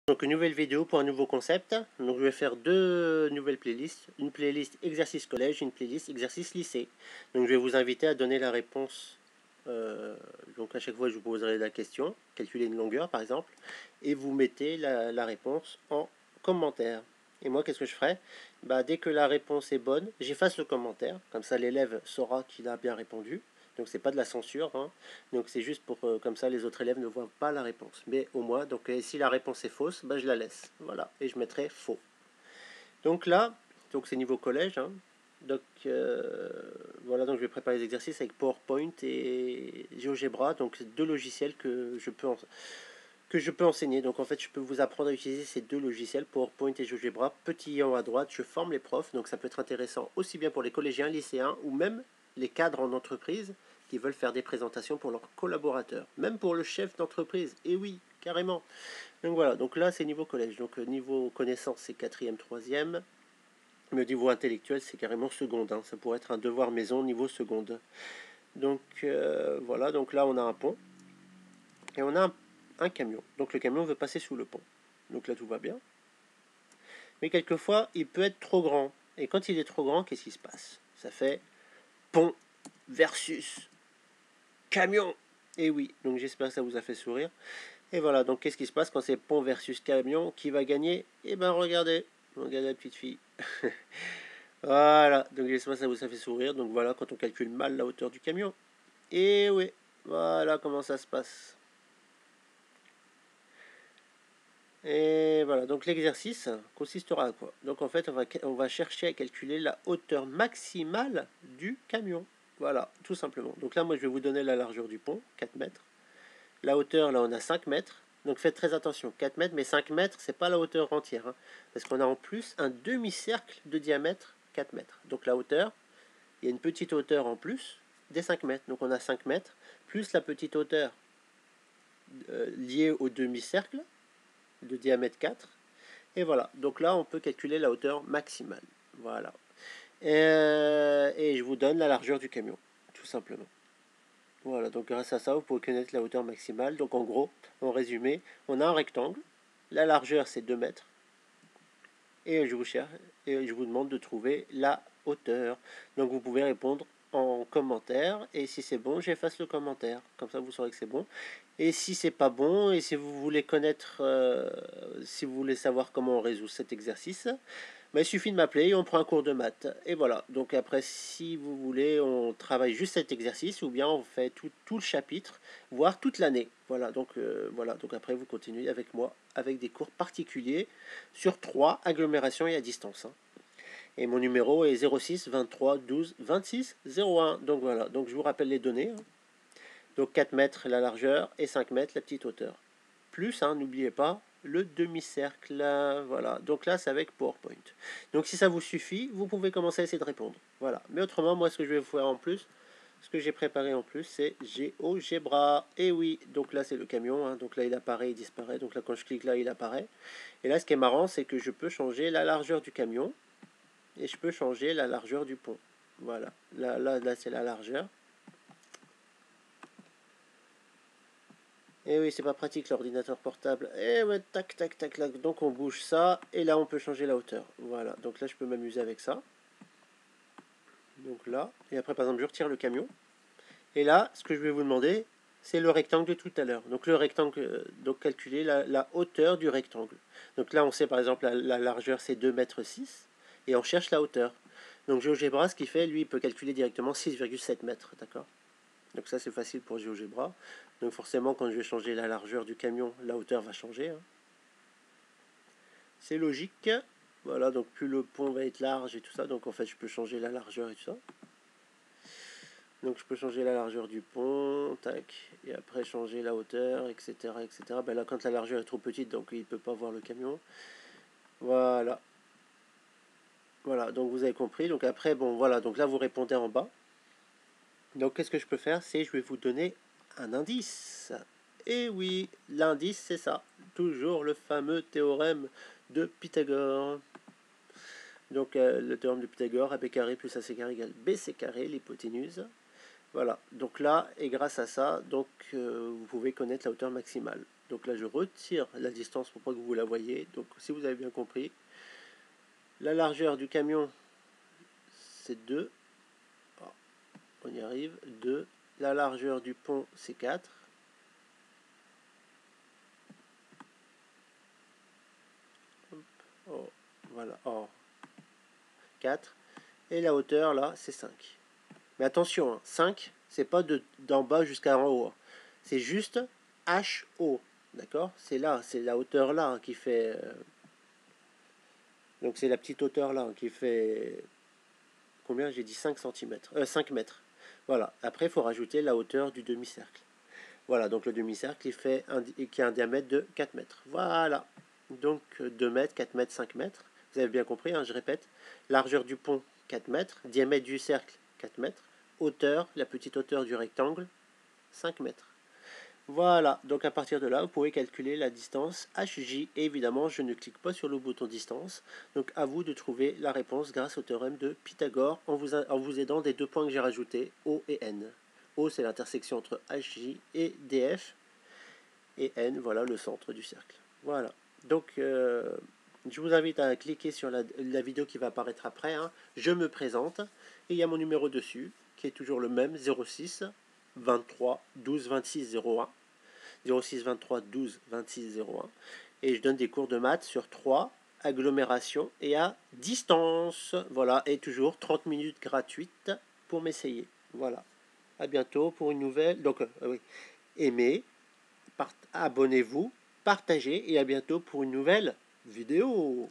Donc une nouvelle vidéo pour un nouveau concept. Donc je vais faire deux nouvelles playlists. Une playlist exercice collège, une playlist exercice lycée. Donc je vais vous inviter à donner la réponse. Donc à chaque fois je vous poserai la question, calculer une longueur par exemple, et vous mettez la réponse en commentaire. Et moi qu'est-ce que je ferai? Dès que la réponse est bonne, j'efface le commentaire, comme ça l'élève saura qu'il a bien répondu. Donc c'est pas de la censure, hein. Donc c'est juste pour comme ça les autres élèves ne voient pas la réponse. Mais au moins, donc si la réponse est fausse, je la laisse. Voilà, et je mettrai faux. Donc là, donc c'est niveau collège, hein. Donc voilà, donc je vais préparer les exercices avec PowerPoint et GeoGebra. Donc c'est deux logiciels que je peux enseigner. Donc en fait, je peux vous apprendre à utiliser ces deux logiciels, PowerPoint et GeoGebra. Petit en haut à droite, je forme les profs. Donc ça peut être intéressant aussi bien pour les collégiens, lycéens ou même les cadres en entreprise qui veulent faire des présentations pour leurs collaborateurs. Même pour le chef d'entreprise. Et oui, carrément. Donc voilà, donc là c'est niveau collège. Donc niveau connaissance, c'est 4e, 3e. Le niveau intellectuel, c'est carrément seconde. Hein. Ça pourrait être un devoir maison niveau seconde. Donc voilà, donc là on a un pont. Et on a un camion. Donc le camion veut passer sous le pont. Donc là tout va bien. Mais quelquefois il peut être trop grand. Et quand il est trop grand, qu'est-ce qui se passe? Ça fait pont versus camion. Et oui, donc j'espère que ça vous a fait sourire. Et voilà, donc qu'est-ce qui se passe quand c'est pont versus camion? Qui va gagner? Eh ben regardez la petite fille. Voilà, donc j'espère que ça vous a fait sourire. Donc voilà, quand on calcule mal la hauteur du camion. Et oui, voilà comment ça se passe. Et voilà, donc l'exercice consistera à quoi? Donc en fait, on va chercher à calculer la hauteur maximale du camion. Voilà, tout simplement. Donc là, moi, je vais vous donner la largeur du pont, 4 mètres. La hauteur, là, on a 5 mètres. Donc faites très attention, 4 mètres, mais 5 mètres, c'est pas la hauteur entière. Hein, parce qu'on a en plus un demi-cercle de diamètre 4 mètres. Donc la hauteur, il y a une petite hauteur en plus des 5 mètres. Donc on a 5 mètres, plus la petite hauteur liée au demi-cercle de diamètre 4. Et voilà, donc là on peut calculer la hauteur maximale. Voilà. Et je vous donne la largeur du camion, tout simplement. Voilà, donc grâce à ça, vous pouvez connaître la hauteur maximale. Donc en gros, en résumé, on a un rectangle. La largeur, c'est 2 mètres. Et je vous demande de trouver la hauteur. Donc vous pouvez répondre en commentaire. Et si c'est bon, j'efface le commentaire. Comme ça, vous saurez que c'est bon. Et si c'est pas bon, et si vous voulez connaître, si vous voulez savoir comment on résout cet exercice, il suffit de m'appeler et on prend un cours de maths. Et voilà. Donc après, si vous voulez, on travaille juste cet exercice ou bien on fait tout le chapitre, voire toute l'année. Voilà. Donc voilà. Donc après, vous continuez avec moi avec des cours particuliers sur 3 agglomérations et à distance. Hein. Et mon numéro est 06 23 12 26 01. Donc voilà. Donc je vous rappelle les données. Hein. Donc 4 mètres la largeur et 5 mètres la petite hauteur. Plus, hein, n'oubliez pas, le demi-cercle. Voilà. Donc là, c'est avec PowerPoint. Donc si ça vous suffit, vous pouvez commencer à essayer de répondre. Voilà. Mais autrement, moi, ce que je vais vous faire en plus, ce que j'ai préparé en plus, c'est GeoGebra. Et oui, donc là, c'est le camion. Hein. Donc là, il apparaît, il disparaît. Donc là, quand je clique là, il apparaît. Et là, ce qui est marrant, c'est que je peux changer la largeur du camion et je peux changer la largeur du pont. Voilà. Là c'est la largeur. Et oui, c'est pas pratique l'ordinateur portable. Et ouais, tac, tac, tac, tac. Donc on bouge ça, et là on peut changer la hauteur. Voilà, donc là je peux m'amuser avec ça. Donc là, et après par exemple je retire le camion. Et là, ce que je vais vous demander, c'est le rectangle de tout à l'heure. Donc le rectangle, donc calculer la hauteur du rectangle. Donc là on sait par exemple la largeur c'est 2,6 mètres et on cherche la hauteur. Donc GeoGebra, ce qu'il fait, lui, il peut calculer directement 6,7 mètres, d'accord? Donc ça c'est facile pour GeoGebra. Donc forcément quand je vais changer la largeur du camion, la hauteur va changer. Hein. C'est logique. Voilà, donc plus le pont va être large et tout ça, donc en fait je peux changer la largeur et tout ça. Donc je peux changer la largeur du pont, tac, et après changer la hauteur, etc. etc. Là quand la largeur est trop petite, donc il ne peut pas voir le camion. Voilà. Voilà, donc vous avez compris. Donc après, bon voilà, donc là vous répondez en bas. Donc qu'est-ce que je peux faire? C'est je vais vous donner un indice. Et oui, l'indice c'est ça. Toujours le fameux théorème de Pythagore. Donc le théorème de Pythagore, AB carré plus AC carré égale BC carré, l'hypoténuse. Voilà, donc là, et grâce à ça, donc vous pouvez connaître la hauteur maximale. Donc là, je retire la distance pour pas que vous la voyez. Donc si vous avez bien compris, la largeur du camion, c'est 2. Oh, on y arrive, 2. La largeur du pont, c'est 4. Oh, voilà, oh, 4. Et la hauteur, là, c'est 5. Mais attention, hein, 5, c'est pas d'en bas jusqu'à en haut. C'est juste HO. D'accord? C'est là, c'est la hauteur là qui fait... donc c'est la petite hauteur là qui fait... Combien? J'ai dit 5 cm. 5 mètres. Voilà. Après, il faut rajouter la hauteur du demi-cercle. Voilà, donc le demi-cercle, qui a un diamètre de 4 mètres. Voilà. Donc 2 mètres, 4 mètres, 5 mètres. Vous avez bien compris, hein, je répète. Largeur du pont, 4 mètres. Diamètre du cercle, 4 mètres. Hauteur, la petite hauteur du rectangle, 5 mètres. Voilà, donc à partir de là, vous pouvez calculer la distance HJ. Et évidemment, je ne clique pas sur le bouton distance. Donc à vous de trouver la réponse grâce au théorème de Pythagore en vous aidant des 2 points que j'ai rajoutés, O et N. O, c'est l'intersection entre HJ et DF. Et N, voilà le centre du cercle. Voilà. Donc, je vous invite à cliquer sur la vidéo qui va apparaître après. Hein. Je me présente. Et il y a mon numéro dessus, qui est toujours le même, 06 23 12 26 01. 06 23 12 26 01. Et je donne des cours de maths sur 3, agglomération et à distance. Voilà. Et toujours 30 minutes gratuites pour m'essayer. Voilà. À bientôt pour une nouvelle. Donc, oui. Aimez, abonnez-vous, partagez et à bientôt pour une nouvelle vidéo.